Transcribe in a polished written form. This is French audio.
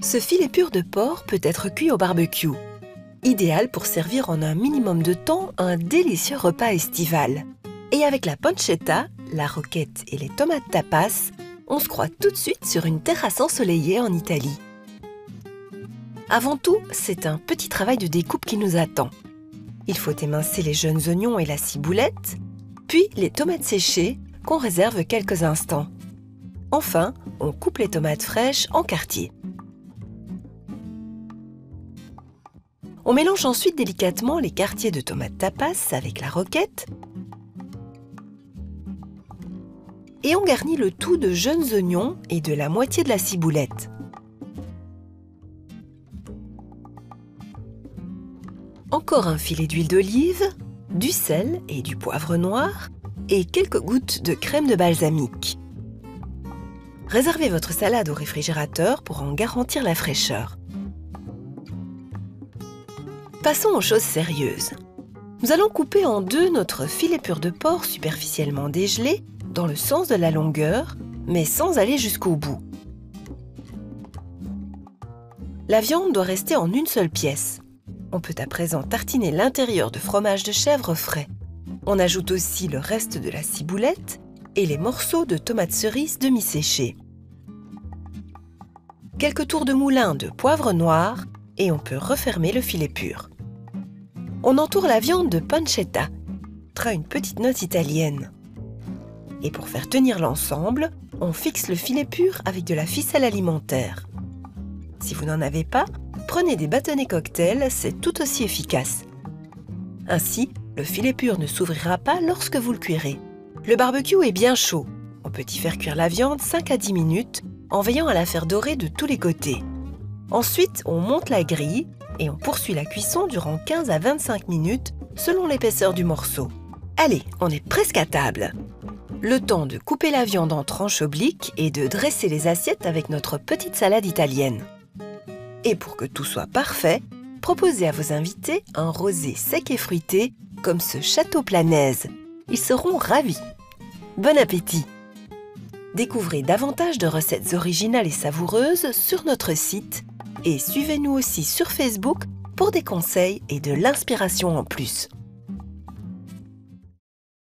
Ce filet pur de porc peut être cuit au barbecue. Idéal pour servir en un minimum de temps un délicieux repas estival. Et avec la pancetta, la roquette et les tomates tapas, on se croit tout de suite sur une terrasse ensoleillée en Italie. Avant tout, c'est un petit travail de découpe qui nous attend. Il faut émincer les jeunes oignons et la ciboulette, puis les tomates séchées qu'on réserve quelques instants. Enfin, on coupe les tomates fraîches en quartiers. On mélange ensuite délicatement les quartiers de tomates tapas avec la roquette et on garnit le tout de jeunes oignons et de la moitié de la ciboulette. Encore un filet d'huile d'olive, du sel et du poivre noir et quelques gouttes de crème de balsamique. Réservez votre salade au réfrigérateur pour en garantir la fraîcheur. Passons aux choses sérieuses. Nous allons couper en deux notre filet pur de porc superficiellement dégelé dans le sens de la longueur, mais sans aller jusqu'au bout. La viande doit rester en une seule pièce. On peut à présent tartiner l'intérieur de fromage de chèvre frais. On ajoute aussi le reste de la ciboulette et les morceaux de tomates cerises demi-séchées. Quelques tours de moulin de poivre noir et on peut refermer le filet pur. On entoure la viande de pancetta, une petite note italienne. Et pour faire tenir l'ensemble, on fixe le filet pur avec de la ficelle alimentaire. Si vous n'en avez pas, prenez des bâtonnets cocktail, c'est tout aussi efficace. Ainsi, le filet pur ne s'ouvrira pas lorsque vous le cuirez. Le barbecue est bien chaud. On peut y faire cuire la viande 5 à 10 minutes en veillant à la faire dorer de tous les côtés. Ensuite, on monte la grille et on poursuit la cuisson durant 15 à 25 minutes selon l'épaisseur du morceau. Allez, on est presque à table. Le temps de couper la viande en tranches obliques et de dresser les assiettes avec notre petite salade italienne. Et pour que tout soit parfait, proposez à vos invités un rosé sec et fruité comme ce Château Planaise. Ils seront ravis. Bon appétit! Découvrez davantage de recettes originales et savoureuses sur notre site et suivez-nous aussi sur Facebook pour des conseils et de l'inspiration en plus.